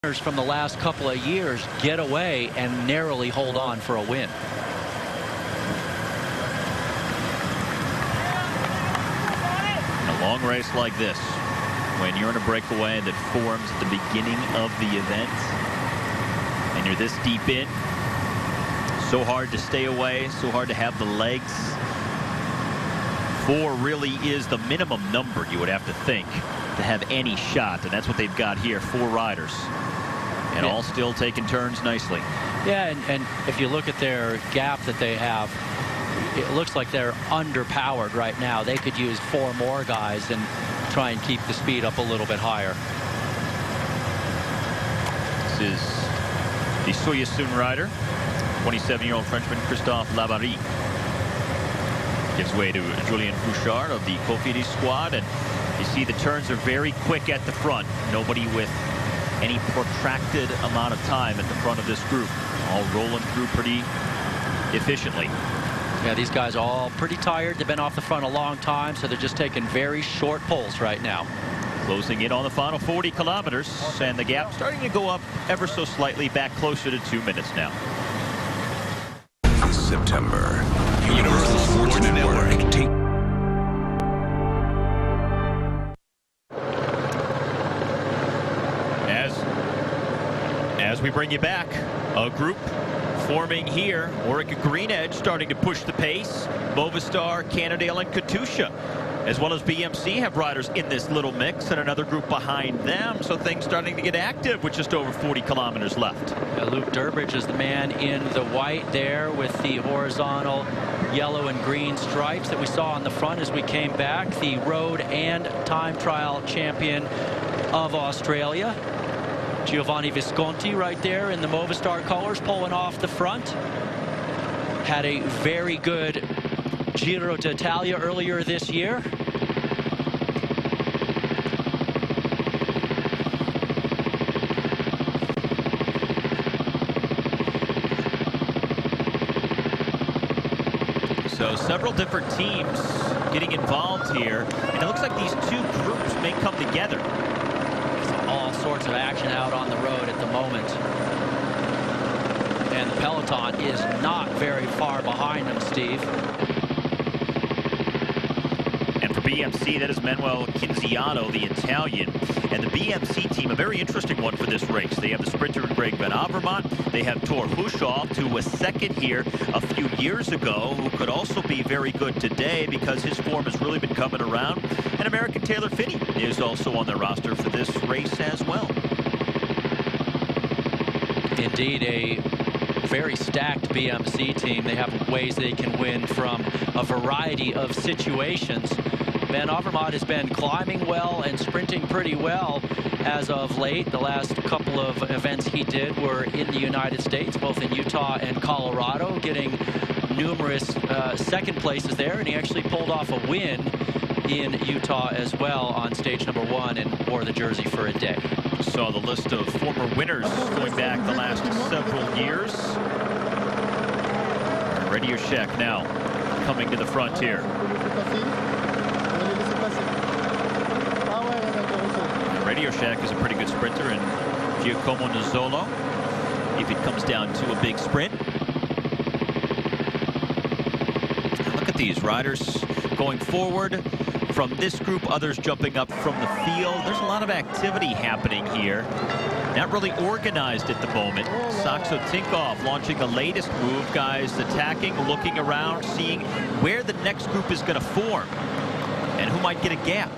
from the last couple of years get away and narrowly hold on for a win. In a long race like this, when you're in a breakaway that forms at the beginning of the event and you're this deep in, so hard to stay away, so hard to have the legs. 4 really is the minimum number you would have to think to have any shot, and that's what they've got here. 4 riders, and all still taking turns nicely. Yeah, and if you look at their gap that they have, it looks like they're underpowered right now. They could use 4 more guys and try and keep the speed up a little bit higher. This is the Soyuz rider, 27-year-old Frenchman Christophe Labarrie. Gives way to Julien Bouchard of the Cofidis squad, and you see the turns are very quick at the front. Nobody with any protracted amount of time at the front of this group. All rolling through pretty efficiently. Yeah, these guys are all pretty tired. They've been off the front a long time, so they're just taking very short pulls right now. Closing in on the final 40 kilometers, and the gap starting to go up ever so slightly, back closer to 2 minutes now. This September, Universal Sports Network. As we bring you back, a group forming here. Orica Green Edge starting to push the pace. Movistar, Cannondale, and Katusha, as well as BMC, have riders in this little mix, and another group behind them. So things starting to get active with just over 40 kilometers left. Luke Durbridge is the man in the white there with the horizontal yellow and green stripes that we saw on the front as we came back. The road and time trial champion of Australia. Giovanni Visconti right there in the Movistar colors, pulling off the front. Had a very good Giro d'Italia earlier this year. So several different teams getting involved here, and it looks like these 2 groups may come together. All sorts of action out on the road at the moment. And the peloton is not very far behind them, Steve. And for BMC, that is Manuel Cinziano, the Italian. And the BMC team, a very interesting one for this race. They have the sprinter Greg Van Avermaet. They have Thor Hushovd, who was second here a few years ago, who could also be very good today because his form has really been coming around. And American Taylor Phinney is also on their roster for this race as well. Indeed, a very stacked BMC team. They have ways they can win from a variety of situations. Van Avermaet has been climbing well and sprinting pretty well as of late. The last couple of events he did were in the United States, both in Utah and Colorado, getting numerous second places there, and he actually pulled off a win in Utah as well on stage number 1 and wore the jersey for a day. Saw the list of former winners going back the last several years. Radio Shack now coming to the front here. Radio Shack is a pretty good sprinter, and Giacomo Nizzolo, if it comes down to a big sprint. Look at these riders going forward from this group, others jumping up from the field. There's a lot of activity happening here. Not really organized at the moment. Saxo Tinkoff launching the latest move. Guys attacking, looking around, seeing where the next group is going to form and who might get a gap.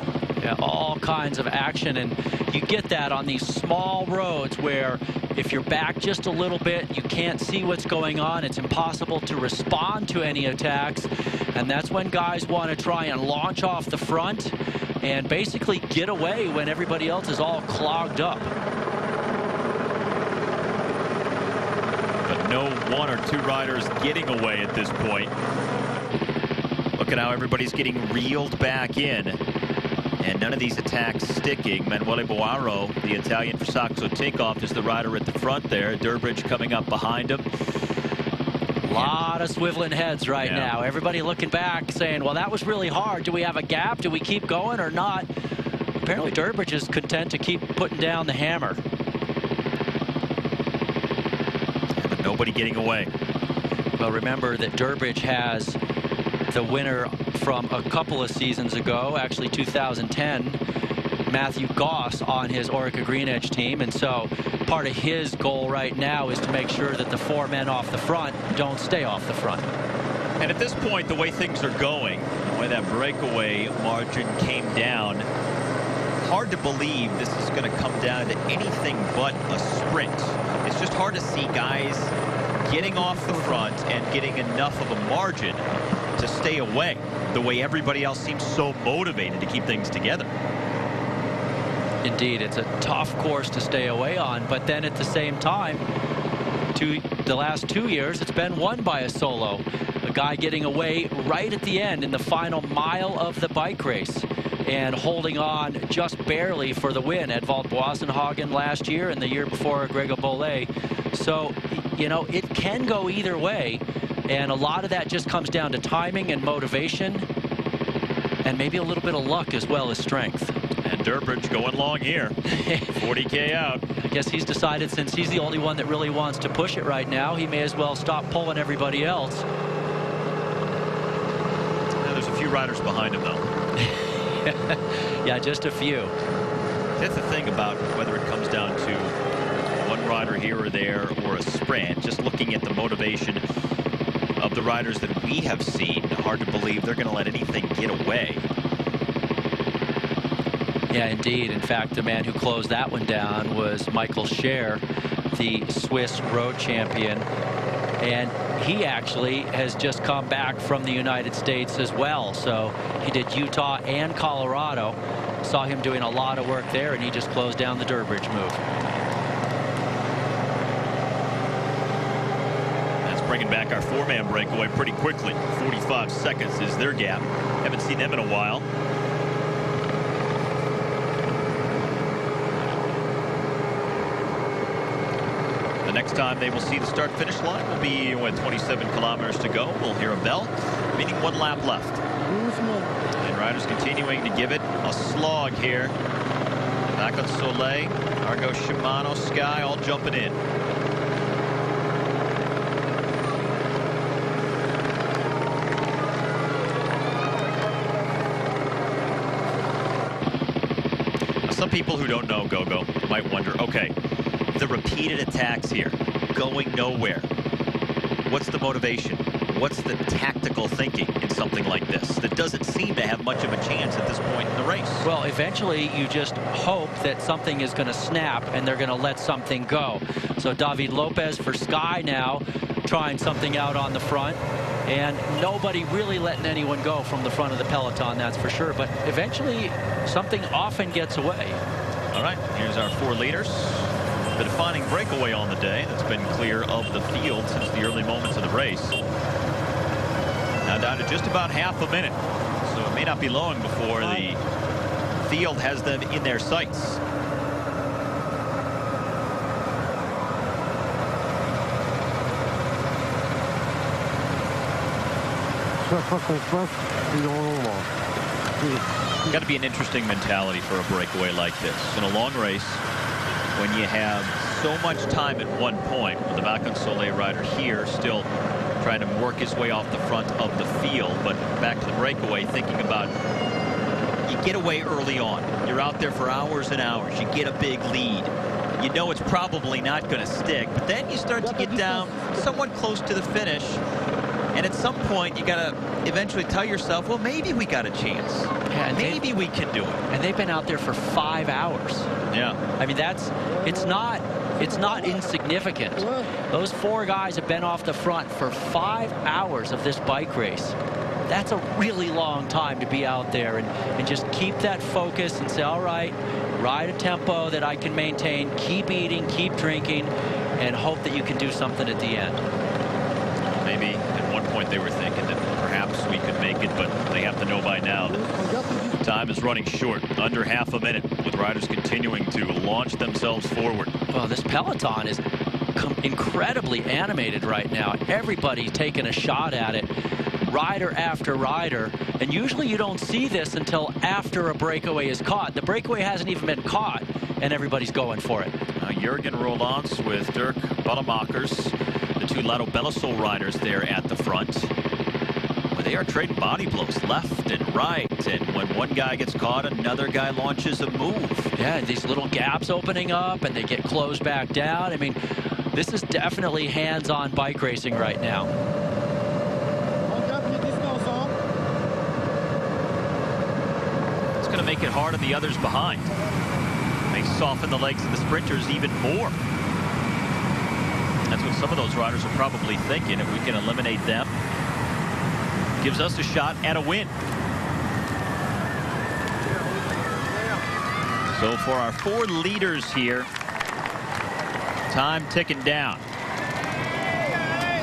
Yeah, all kinds of action, and you get that on these small roads where if you're back just a little bit, you can't see what's going on. It's impossible to respond to any attacks, and that's when guys want to try and launch off the front and basically get away when everybody else is all clogged up. But no 1 or 2 riders getting away at this point. Look at how everybody's getting reeled back in. And none of these attacks sticking. Manuele Boaro, the Italian for Saxo Tinkoff, is the rider at the front there. Durbridge coming up behind him. A lot of swiveling heads right now. Everybody looking back saying, well, that was really hard. Do we have a gap? Do we keep going or not? Apparently Durbridge is content to keep putting down the hammer. Nobody getting away. Well, remember that Durbridge has the winner from a couple of seasons ago, actually 2010, Matthew Goss on his Orica Green Edge team, and so part of his goal right now is to make sure that the 4 men off the front don't stay off the front. And at this point, the way things are going, the way that breakaway margin came down, hard to believe this is going to come down to anything but a sprint. It's just hard to see guys getting off the front and getting enough of a margin to stay away, the way everybody else seems so motivated to keep things together. Indeed, it's a tough course to stay away on, but then at the same time, the last 2 years, it's been won by a solo. A guy getting away right at the end in the final mile of the bike race and holding on just barely for the win. Edvald Boassenhagen last year and the year before Gregor Bollet. So, you know, it can go either way, and a lot of that just comes down to timing and motivation and maybe a little bit of luck as well as strength. And Durbridge going long here. 40K out. I guess he's decided since he's the only one that really wants to push it right now, he may as well stop pulling everybody else. Now, there's a few riders behind him, though. Yeah, just a few. That's the thing about whether it comes down to one rider here or there or a sprint. Just looking at the motivation of the riders that we have seen, hard to believe they're going to let anything get away. Yeah, indeed. In fact, the man who closed that one down was Michael Scher, the Swiss road champion. And he actually has just come back from the United States as well. So he did Utah and Colorado. Saw him doing a lot of work there, and he just closed down the Durbridge move. That's bringing back our 4-man breakaway pretty quickly. 45 seconds is their gap. Haven't seen them in a while. The next time they will see the start-finish line will be with 27 kilometers to go. We'll hear a bell, meaning 1 lap left. And riders continuing to give it a slog here. Back on Soleil, Argo, Shimano, Sky, all jumping in. Now, some people who don't know Go-Go might wonder, okay, the repeated attacks here, going nowhere. What's the motivation? What's the tactical thinking in something like this that doesn't seem to have much of a chance at this point in the race? Well, eventually you just hope that something is going to snap and they're going to let something go. So David Lopez for Sky now trying something out on the front, and nobody really letting anyone go from the front of the peloton, that's for sure. But eventually something often gets away. All right, here's our 4 leaders. The defining breakaway on the day that's been clear of the field since the early moments of the race. Now down to just about half a minute, so it may not be long before the field has them in their sights. Got to be an interesting mentality for a breakaway like this. In a long race, when you have so much time at one point, with the Vacan Soleil rider here still trying to work his way off the front of the field, but back to the breakaway, thinking about you get away early on. You're out there for hours and hours. You get a big lead. You know it's probably not going to stick, but then you start to get down somewhat close to the finish, and at some point you got to eventually tell yourself, well, maybe we got a chance. Yeah, maybe we can do it. And they've been out there for 5 hours. Yeah. I mean, it's not insignificant. Those 4 guys have been off the front for 5 hours of this bike race. That's a really long time to be out there and just keep that focus and say, all right, ride a tempo that I can maintain, keep eating, keep drinking, and hope that you can do something at the end. Maybe at one point they were thinking that perhaps we could make it, but they have to know by now that time is running short, under half a minute, with riders continuing to launch themselves forward. Well, this peloton is incredibly animated right now. Everybody's taking a shot at it, rider after rider, and usually you don't see this until after a breakaway is caught. The breakaway hasn't even been caught, and everybody's going for it. Jurgen Rolands with Dirk Balamakers, the two Lotto Belisol riders there at the front. Where they are trading body blows left and right. And when one guy gets caught, another guy launches a move. Yeah, these little gaps opening up and they get closed back down. I mean, this is definitely hands-on bike racing right now. It's going to make it hard on the others behind. May soften the legs of the sprinters even more. That's what some of those riders are probably thinking. If we can eliminate them, gives us a shot at a win. So for our 4 leaders here, time ticking down.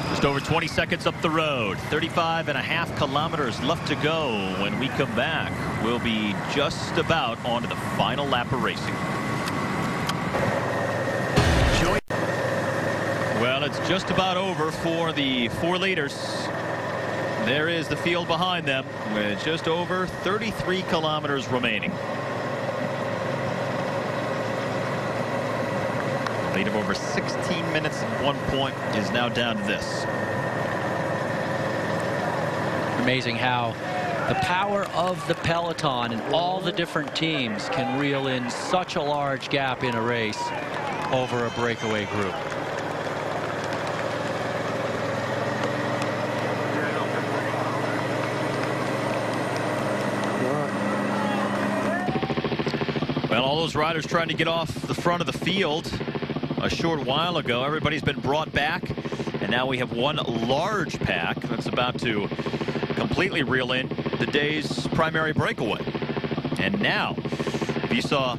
Just over 20 seconds up the road. 35.5 kilometers left to go. When we come back, we'll be just about onto the final lap of racing. Well, it's just about over for the 4 leaders. There is the field behind them with just over 33 kilometers remaining. Lead of over 16 minutes at one point is now down to this. Amazing how the power of the peloton and all the different teams can reel in such a large gap in a race over a breakaway group. Well, all those riders trying to get off the front of the field a short while ago. Everybody's been brought back, and now we have one large pack that's about to completely reel in the day's primary breakaway. And now, if you saw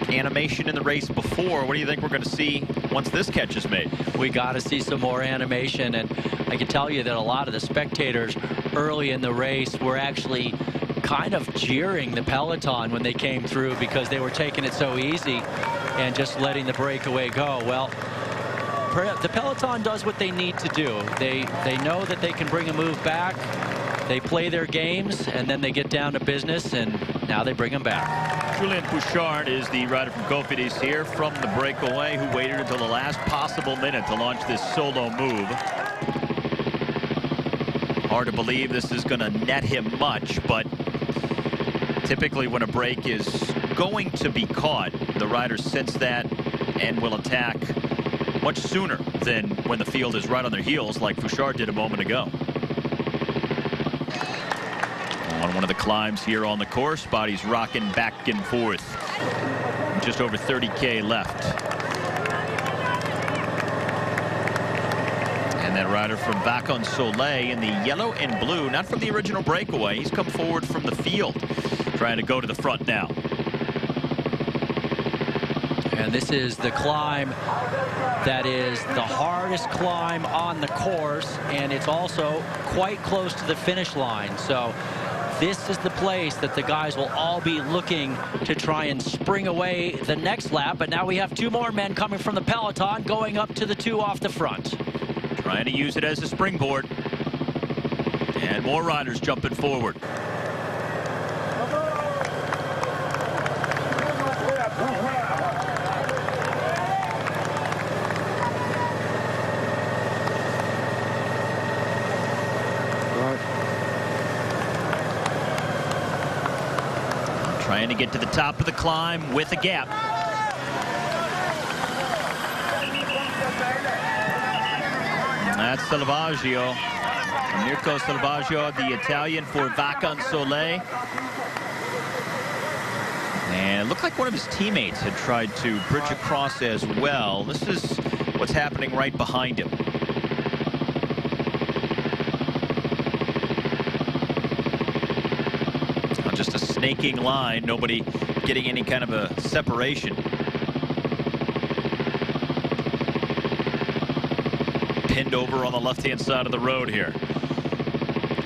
animation in the race before, what do you think we're going to see once this catch is made? We got to see some more animation, and I can tell you that a lot of the spectators early in the race were actually kind of jeering the peloton when they came through because they were taking it so easy and just letting the breakaway go. Well, the peloton does what they need to do. They know that they can bring a move back. They play their games, and then they get down to business, and now they bring them back. Julien Bouchard is the rider from Cofidis here from the breakaway, who waited until the last possible minute to launch this solo move. Hard to believe this is going to net him much, but typically when a break is going to be caught, the riders sense that and will attack much sooner than when the field is right on their heels, like Bouchard did a moment ago. On one of the climbs here on the course, bodies rocking back and forth. Just over 30K left. And that rider from Vacansoleil in the yellow and blue, not from the original breakaway. He's come forward from the field, trying to go to the front now. And this is the climb that is the hardest climb on the course, and it's also quite close to the finish line. So this is the place that the guys will all be looking to try and spring away the next lap. But now we have 2 more men coming from the peloton going up to the 2 off the front. Trying to use it as a springboard. And more riders jumping forward. Trying to get to the top of the climb with a gap. That's Salvaggio. Mirko Salvaggio, the Italian for Vacansoleil. And it looked like one of his teammates had tried to bridge across as well. This is what's happening right behind him. Just a snaking line, nobody getting any kind of a separation. Pinned over on the left-hand side of the road here.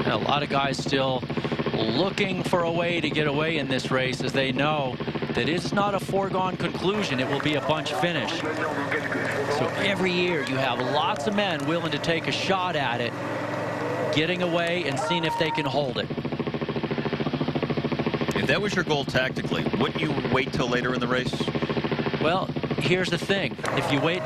A lot of guys still looking for a way to get away in this race, as they know that it's not a foregone conclusion. It will be a bunch finish. So every year you have lots of men willing to take a shot at it, getting away and seeing if they can hold it. If that was your goal tactically, wouldn't you wait till later in the race? Well, here's the thing. If you wait